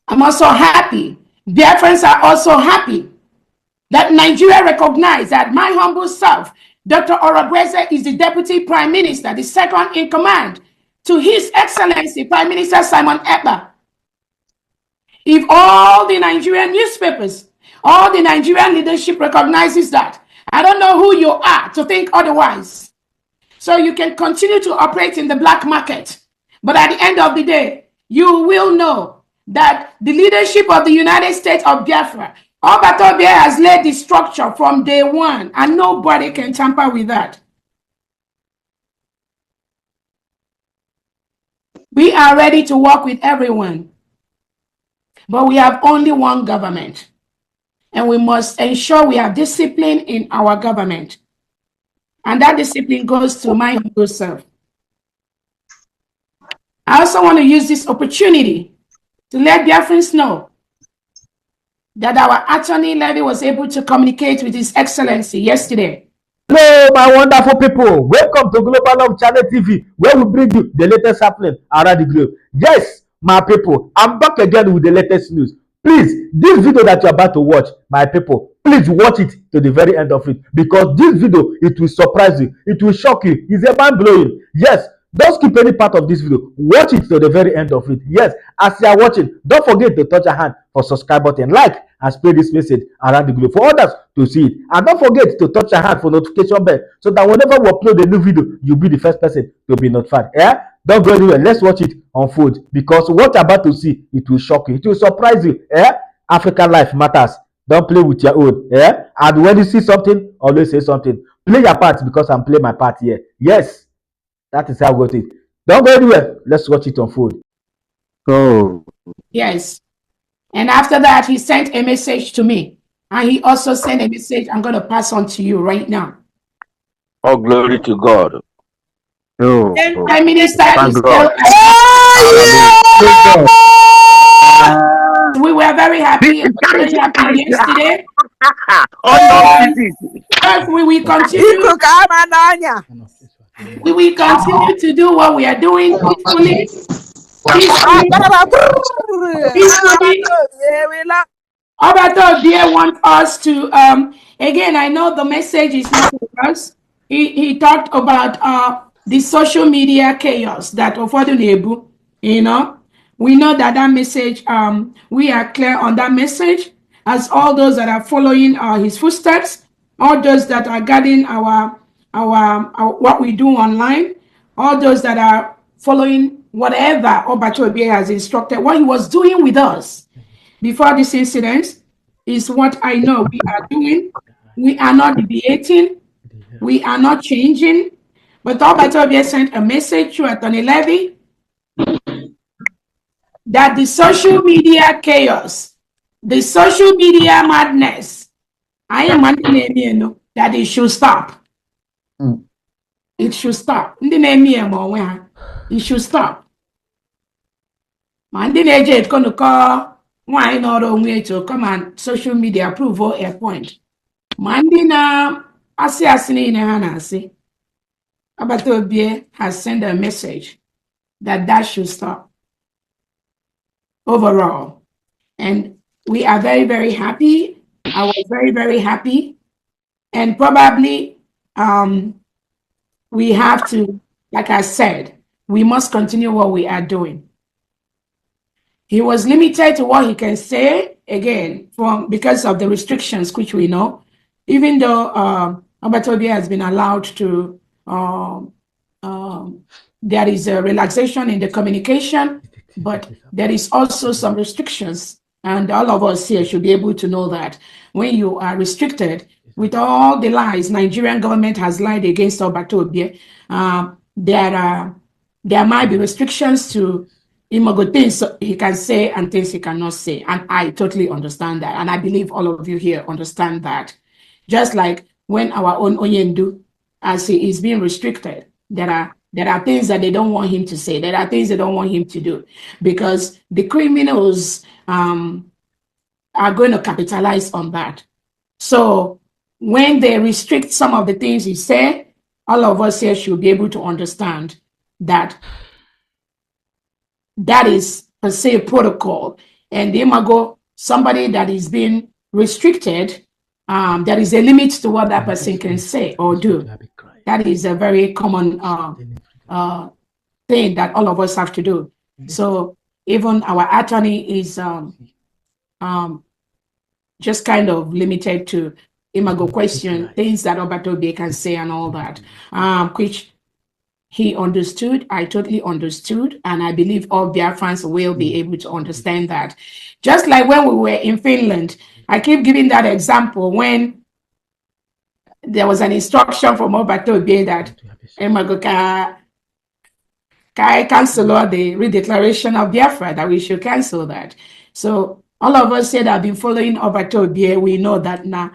I'm also happy. Biafrans are also happy that Nigeria recognized that my humble self, Dr. Orobweze, is the Deputy Prime Minister, the second in command to His Excellency Prime Minister Simon Ekpa. If all the Nigerian newspapers, all the Nigerian leadership recognizes that, I don't know who you are to think otherwise. So you can continue to operate in the black market. But at the end of the day, you will know that the leadership of the United States of Biafra, Obatobia has laid the structure from day one, and nobody can tamper with that. We are ready to work with everyone, but we have only one government, and we must ensure we have discipline in our government. And that discipline goes to my humble self. I also want to use this opportunity to let Biafrans know that our attorney Levy was able to communicate with His Excellency yesterday. Hello, my wonderful people. Welcome to Global Love Channel TV, where we bring you the latest happening around the globe. Yes, my people, I'm back again with the latest news. Please, this video that you're about to watch, my people, please watch it to the very end of it, because this video, it will surprise you, it will shock you, it's a mind-blowing. Yes, don't skip any part of this video. Watch it to the very end of it. Yes, as you are watching, don't forget to touch your hand for subscribe button, like, and spread this message around the globe for others to see it. And don't forget to touch your hand for notification bell, so that whenever we upload a new video, you'll be the first person to be notified. Yeah, don't go anywhere. Let's watch it unfold, because what you're about to see, it will shock you, it will surprise you. Yeah, African life matters. Don't play with your own. Yeah, and when you see something, always say something. Play your part, because I'm playing my part here. Yes, that is how we got it. Don't go anywhere. Let's watch it unfold. Oh. Yes. And after that, he sent a message to me. And he also sent a message I'm going to pass on to you right now. All glory to God. Oh. Then Prime Minister is still. We were very happy yesterday. Yes, we will continue. We will continue to do what we are doing peacefully. Obato dear want us to again, I know the message is not for us. He talked about the social media chaos that Ofodunebu, you know. We know that message, we are clear on that message, as all those that are following his footsteps, all those that are guarding our what we do online, all those that are following whatever Obato has instructed, what he was doing with us before this incident is what I know we are doing. We are not deviating. We are not changing. But Obato sent a message to Attorney Levy that the social media chaos, the social media madness, I am that it should stop. It should stop. It should stop. Man, it's going to call why not only to come on social media prove a point. Mandina Asiasini Hanasi Abatobie has sent a message that should stop overall. And we are very, very happy. I was very, very happy. And probably we have to, like I said, we must continue what we are doing. He was limited to what he can say, again, because of the restrictions, which we know. Even though Obatobia has been allowed to, there is a relaxation in the communication, but there is also some restrictions. And all of us here should be able to know that when you are restricted, with all the lies Nigerian government has lied against Obatobia, there might be restrictions to things he can say and things he cannot say. And I totally understand that. And I believe all of you here understand that. Just like when our own Oyendu, as he is being restricted, there are things that they don't want him to say. There are things they don't want him to do, because the criminals are going to capitalize on that. So when they restrict some of the things he said, all of us here should be able to understand that that is per se protocol. and the imago, somebody that is being restricted, there is a limit to what that person can say or do. That is a very common thing that all of us have to do. So even our attorney is just kind of limited to imago question, things that Obatobe can say and all that, which he understood. I totally understood, and I believe all Biafrans will be able to understand that. Just like when we were in Finland, I keep giving that example when there was an instruction from Obatobe that imago can cancel the redeclaration of Biafra, that we should cancel that. So all of us said I've been following Obatobe. We know that now,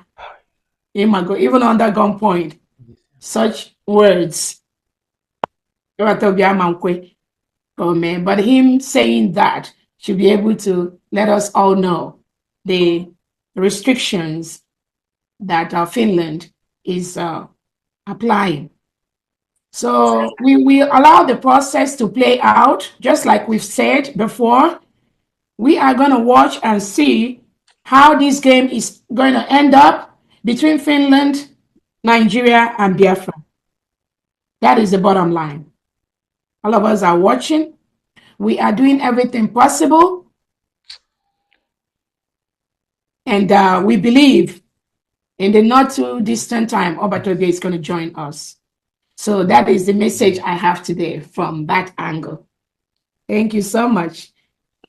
imago, even under gunpoint, such words. But him saying that should be able to let us all know the restrictions that Finland is applying. So we will allow the process to play out, just like we've said before. We are going to watch and see how this game is going to end up between Finland, Nigeria, and Biafra. That is the bottom line. All of us are watching. We are doing everything possible. And we believe in the not too distant time, Obatobe is going to join us. So that is the message I have today from that angle. Thank you so much.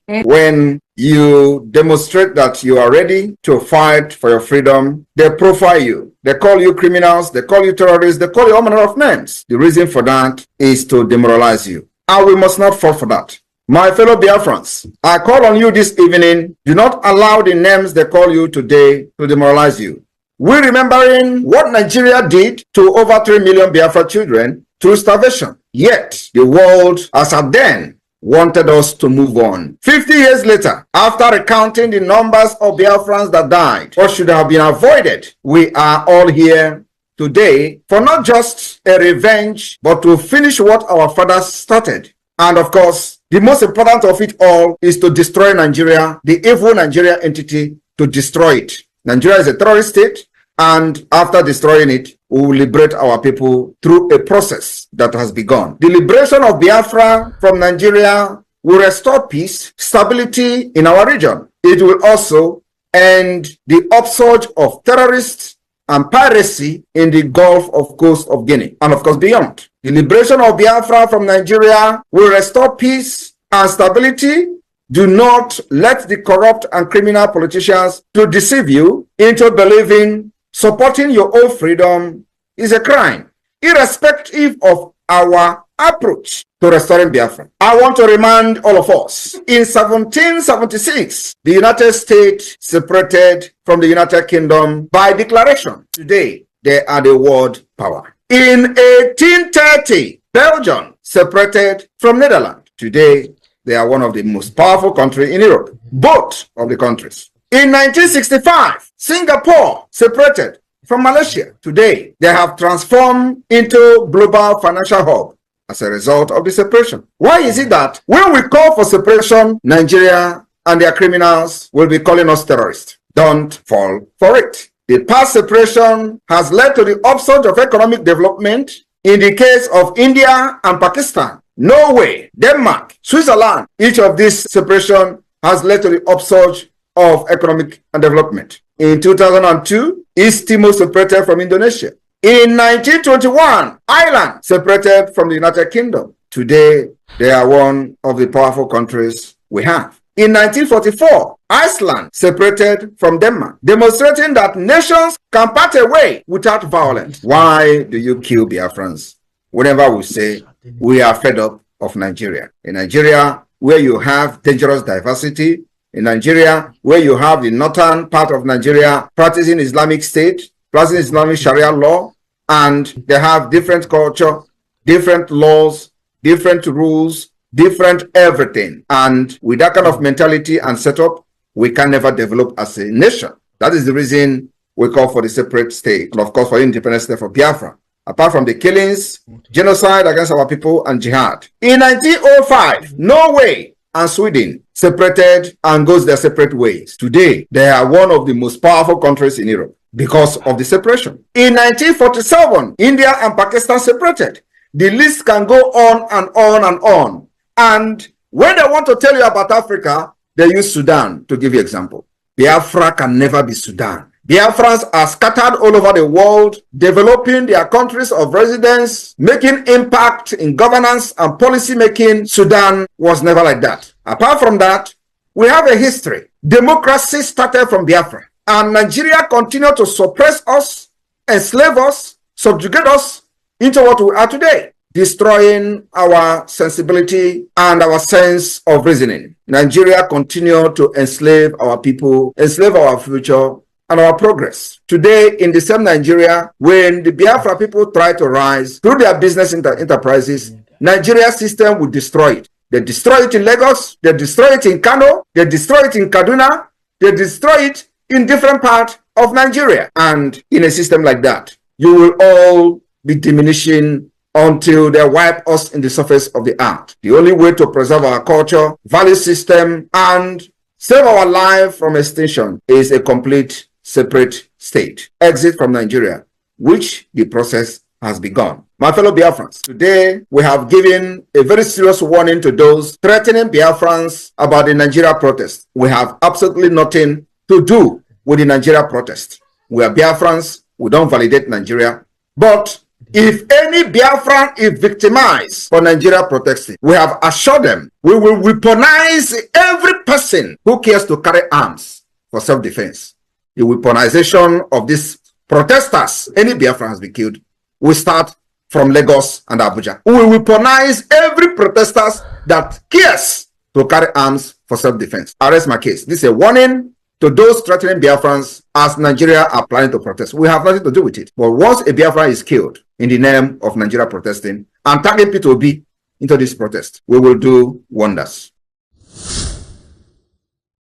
When you demonstrate that you are ready to fight for your freedom, they profile you. They call you criminals, they call you terrorists, they call you all manner of names. The reason for that is to demoralize you. And we must not fall for that. My fellow Biafrans, I call on you this evening, do not allow the names they call you today to demoralize you. We're remembering what Nigeria did to over 3 million Biafra children through starvation. Yet, the world, as at then, wanted us to move on. 50 years later, after recounting the numbers of Biafrans that died, what should have been avoided, we are all here today for not just a revenge, but to finish what our fathers started. And of course, the most important of it all is to destroy Nigeria, the evil Nigeria entity, to destroy it. Nigeria is a terrorist state, and after destroying it, we will liberate our people through a process that has begun. The liberation of Biafra from Nigeria will restore peace, stability in our region. It will also end the upsurge of terrorists and piracy in the Gulf of Coast of Guinea, and of course beyond. The liberation of Biafra from Nigeria will restore peace and stability. Do not let the corrupt and criminal politicians to deceive you into believing supporting your own freedom is a crime, irrespective of our approach to restoring Biafra. I want to remind all of us, in 1776, the United States separated from the United Kingdom by declaration. Today, they are the world power. In 1830, Belgium separated from Netherlands. Today, they are one of the most powerful countries in Europe, both of the countries. In 1965, Singapore separated from Malaysia. Today, they have transformed into global financial hub as a result of the separation. Why is it that when we call for separation, Nigeria and their criminals will be calling us terrorists? Don't fall for it. The past separation has led to the upsurge of economic development in the case of India and Pakistan. Norway, Denmark, Switzerland, each of these separation has led to the upsurge of economic and development. In 2002, East Timor separated from Indonesia. In 1921, Ireland separated from the United Kingdom. Today, they are one of the powerful countries we have. In 1944, Iceland separated from Denmark, demonstrating that nations can part away without violence. Why do you kill Biafrans? Whenever we say we are fed up of Nigeria. In Nigeria, where you have dangerous diversity, in Nigeria, where you have the northern part of Nigeria practicing Islamic State, practicing Islamic Sharia law, and they have different culture, different laws, different rules, different everything. And with that kind of mentality and setup, we can never develop as a nation. That is the reason we call for the separate state, and of course for independent state for Biafra. Apart from the killings, genocide against our people, and jihad. In 1905, Norway and Sweden separated and goes their separate ways. Today, they are one of the most powerful countries in Europe because of the separation. In 1947, India and Pakistan separated. The list can go on and on and on. And when they want to tell you about Africa, they use Sudan to give you example. Biafra can never be Sudan. Biafrans are scattered all over the world, developing their countries of residence, making impact in governance and policy making. Sudan was never like that. Apart from that, we have a history. Democracy started from Biafra, and Nigeria continued to suppress us, enslave us, subjugate us into what we are today, destroying our sensibility and our sense of reasoning. Nigeria continued to enslave our people, enslave our future, and our progress. Today, in the same Nigeria, when the Biafra people try to rise through their business enterprises, Nigeria system will destroy it. They destroy it in Lagos, they destroy it in Kano, they destroy it in Kaduna, they destroy it in different parts of Nigeria. And in a system like that, you will all be diminishing until they wipe us in the surface of the earth. The only way to preserve our culture, value system, and save our life from extinction is a complete separate state. Exit from Nigeria, which the process has begun. My fellow Biafrans, today we have given a very serious warning to those threatening Biafrans about the Nigeria protest. We have absolutely nothing to do with the Nigeria protest. We are Biafrans, we don't validate Nigeria. But if any Biafran is victimized for Nigeria protesting, we have assured them we will weaponize every person who cares to carry arms for self-defense. The weaponization of these protesters, any Biafran has been killed, will start from Lagos and Abuja. We will weaponize every protester that cares to carry arms for self-defense. I rest my case. This is a warning to those threatening Biafrans as Nigeria are planning to protest. We have nothing to do with it. But once a Biafran is killed in the name of Nigeria protesting and tagging P2B into this protest, we will do wonders.